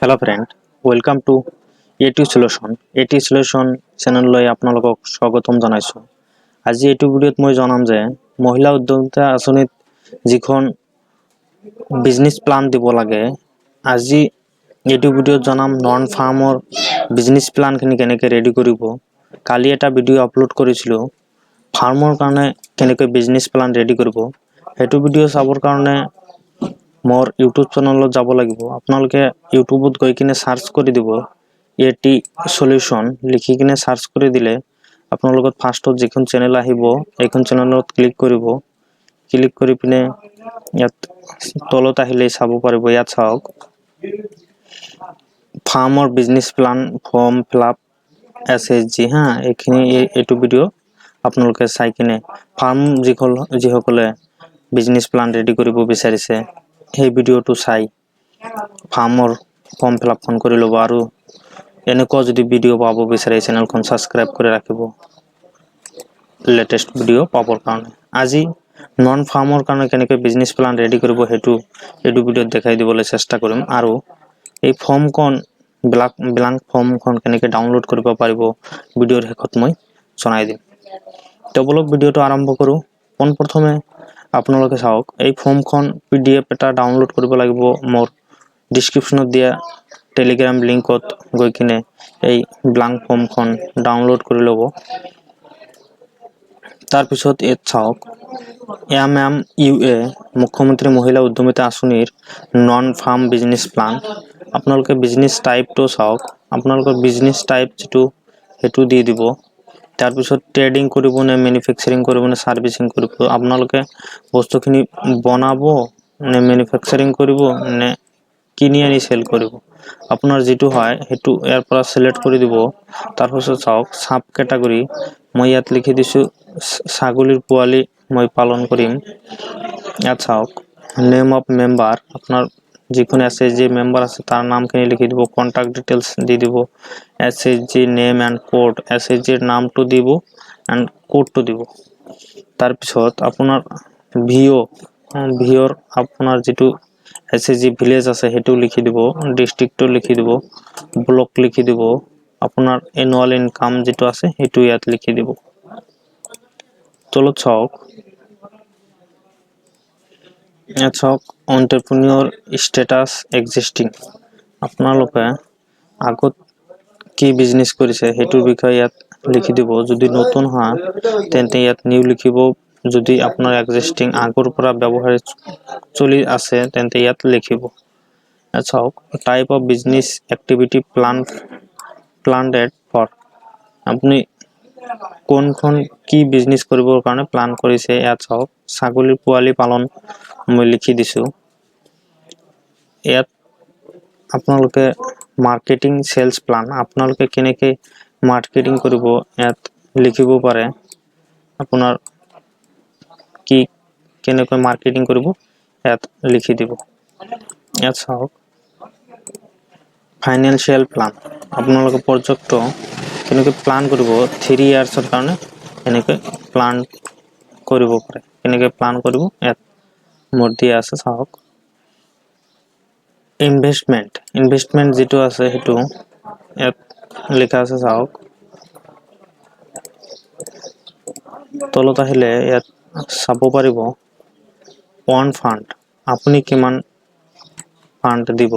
Hello friend, welcome to AT Solution. AT Solution চেনেললৈ আপোনালোকক স্বাগতম জনাইছো। আজি এইটো ভিডিঅ'ত মই জনাম যে মহিলা উদ্যমিতা আঁচনিত যিখন বিজনেস প্লান দিব লাগে, আজি এইটো ভিডিঅ'ত জনাম নন ফাৰ্মৰ বিজনেস প্লানখিনি কেনেকৈ ৰেডি কৰিব। কালি এটা ভিডিঅ' আপলোড কৰিছিলো ফাৰ্মৰ কাৰণে কেনেকৈ বিজনেস প্লান ৰেডি কৰিব। সেইটো ভিডিঅ' চাবৰ কাৰণে মোৰ ইউটিউব চেনেলত যাব লাগিব। আপোনালোকে ইউটিউবত গৈ কিনে সাৰ্চ কৰি দিব এটি সলিউশন লিখি কিনে সাৰ্চ কৰি দিলে আপোনালোকৰ ফাৰ্ষ্টত যিখন চেনেল আহিব এইখন চেনেলত ক্লিক কৰিব। ক্লিক কৰি পিনে ইয়াত তলত আহিলে চাব পাৰিব। ইয়াত চাওক ফাৰ্মৰ business plan form fill up SHG হা, এইখিনি এইটো ভিডিঅ' আপোনালোকে চাই কিনে ফাৰ্ম যিসকলে বিজনেস প্লান ৰেডি কৰিব বিচাৰিছে সেই ভিডিঅ'টো চাই ফাৰ্মৰ ফৰ্ম ফিলআপখন কৰি ল'ব। আৰু এনেকুৱা যদি ভিডিঅ' পাব বিচাৰে চেনেলখন সাবস্ক্ৰাইব কৰি ৰাখিব লেটেষ্ট ভিডিঅ' পাবৰ কাৰণে। আজি নন ফাৰ্মৰ কাৰণে কেনেকৈ বিজনেস প্লান ৰেডি কৰিব সেইটো এইটো ভিডিঅ'ত দেখাই দিবলৈ চেষ্টা কৰিম। আৰু এই ফৰ্মখন ব্লাঙ্ক ফৰ্মখন কেনেকৈ ডাউনলোড কৰিব পাৰিব ভিডিঅ'ৰ শেষত মই জনাই দিম। তো বলক ভিডিঅ'টো আৰম্ভ কৰোঁ। পোনপ্ৰথমে আপোনালোকে চাওক এই ফৰ্মখন PDF এটা ডাউনলোড কৰিব লাগিব। মোৰ ডিসক্ৰিপশনত দিয়া টেলিগ্ৰাম লিংকত গৈ কিনে এই ব্লাঙ্ক ফৰ্মখন ডাউনলোড কৰি ল'ব। তাৰ পিছত ইয়াত চাওক MMUA মুখ্যমন্ত্ৰী মহিলা উদ্যমিতা আঁচনিৰ নন ফাৰ্ম বিজনেস প্লান। আপোনালোকে বিজনেস টাইপটো চাওক, আপোনালোকৰ বিজনেস টাইপ যেটো হেতু দি দিব। তাৰ পিছত ট্ৰেডিং কৰিব নে ম্যানুফ্যাকচাৰিং কৰিব নে সাৰ্ভিসিং কৰিব, আপোনালোকে বস্তুখিনি বনাব নে ম্যানুফ্যাকচাৰিং কৰিব নে কিনি আনি সেল কৰিব। আপোনাৰ যেটো হয় হেতু ইয়াৰ পৰা সিলেক্ট কৰি দিব। তাৰ পিছত চাওক সাব ক্যাটাগৰি মই ইয়াত লিখি দিছো ছাগলীৰ পোৱালি মই পালন কৰিম। ইয়াত চাওক নেম অফ মেম্বাৰ, আপোনাৰ যিখন SHG মেম্বাৰ আছে তাৰ নামখিনি লিখি দিব। কন্টাক্ট ডিটেইলছ দি দিব। SHG name and code, SHG ৰ নামটো দিব এন্ড কোডটো দিব। তাৰ পিছত আপোনাৰ ভিঅ'ৰ আপোনাৰ যেটো SHG ভিলেজ আছে হেতু লিখি দিব। ডিস্ট্ৰিক্টটো লিখি দিব। ব্লক লিখি দিব। আপোনাৰ এনুয়াল ইনকাম যেটো আছে হেতু ইয়াত লিখি দিব। তলত চাওক ইয়াত চাওক এন্টারপ্রেনিউর স্ট্যাটাস এক্সিস্টিং, আপোনালোকে আগত কি বিজনেস কৰিছে হেতুৰ বিষয়ে ইয়াত লিখি দিব। যদি নতুন হয় তেন্তে ইয়াত নিউ লিখিব। যদি আপোনাৰ এক্সিস্টিং আগৰ পৰা ব্যৱহাৰ চলি আছে তেন্তে ইয়াত লিখিব। চাওক type of business activity planned for, আপুনি কোনখন কি বিজনেস কৰিবৰ কাৰণে প্লান কৰিছে। ইয়াত চাওক ছাগলীৰ পোৱালি পালন মই লিখি দিছো। ইয়াত আপোনালোকে মাৰ্কেটিং সেলস প্লান, আপোনালোকে কেনেকৈ মাৰ্কেটিং কৰিব ইয়াত লিখিব পাৰে। আপোনাৰ কি কেনেকৈ মাৰ্কেটিং কৰিব ইয়াত লিখি দিব। ইয়াত চাওক ফাইনান্সিয়াল প্লান, আপোনালোকে প্ৰজেক্ট কেনেকৈ প্লান কৰিব 3 ইয়াৰ্সৰ কাৰণে কেনেকৈ প্লান কৰিব পাৰে, কেনেকৈ প্লান কৰিব ইয়াত মোৰ দিয়া আছে। চাওক ইনভেষ্টমেন্ট যেটো আছে হেতু ইয়াত লিখা আছে। চাওক তলত আহিলে ইয়াত চাব পাৰিব ওয়ান ফান্ড, আপুনি কিমান ফান্ড দিব।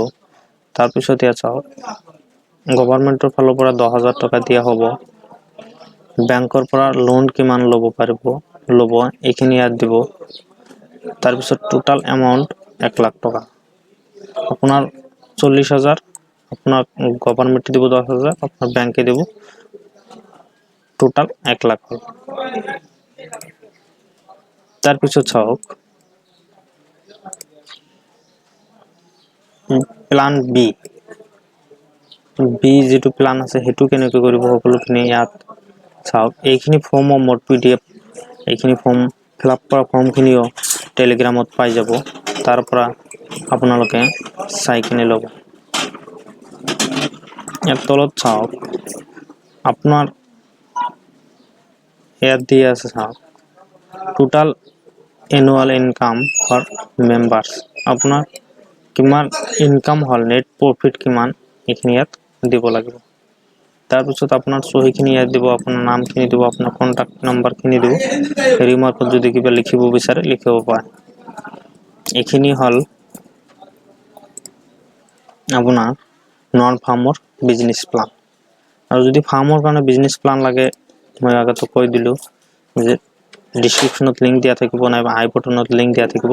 তাৰ পিছত ইয়াত চাওক গভৰ্ণমেন্টৰ ফালৰ পৰা 10,000 টকা দিয়া হ'ব। বেংকৰ পৰা লোন কিমান ল'ব এইখিনি ইয়াত দিব। তাৰ পিছত টোটাল এমাউন্ট 1 লাখ টকা। আপোনাৰ 40,000, আপোনাৰ গভৰ্ণমেন্ট দিব 10,000, আপোনাৰ ব্যাংকে দিব টোটাল 1 লাখ। তাৰ পিছত চাওক প্লান বি যেটো প্লান আছে হেতু কেনেকৈ কৰিব সকলোখিনি ইয়াত চাওক। এইখিনি ফৰ্ম মোৰ PDF, এইখিনি ফৰ্ম ফিলআপ কৰা ফৰ্মখিনিও টেলিগ্ৰামত পাই যাব। তাৰ পৰা আপোনালোকে চাই কিনে ল'ব। ইয়াত তলত চাওক আপোনাৰ ইয়াত দিয়া আছে। চাওক টোটাল এনুয়াল ইনকাম ফৰ মেম্বাৰ্স, আপনাৰ কিমান ইনকাম হল, নেট প্ৰফিট কিমান, এইখিনি ইয়াত দিব লাগিব। তাৰপিছত আপোনাৰ চহীখিনি ইয়াত দিব, আপোনাৰ নামখিনি দিব, আপোনাৰ কণ্টেক্ট নাম্বাৰখিনি দিব। ৰিমাৰ্কত যদি কিবা লিখিব বিচাৰে লিখিব পাৰে। এইখিনি হ'ল আপোনাৰ নন ফাৰ্মৰ বিজনেছ প্লান। আৰু যদি ফাৰ্মৰ কাৰণে বিজনেছ প্লান লাগে, মই আগতে কৈ দিলোঁ যে ডিছক্ৰিপশ্যনত লিংক দিয়া থাকিব, নাইবা আই বটনত লিংক দিয়া থাকিব,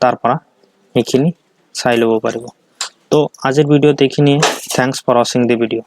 তাৰ পৰা সেইখিনি চাই ল'ব পাৰিব। তো আজিৰ ভিডিঅ'ত এইখিনিয়ে। থেংকছ ফৰ ৱাচিং দি ভিডিঅ'।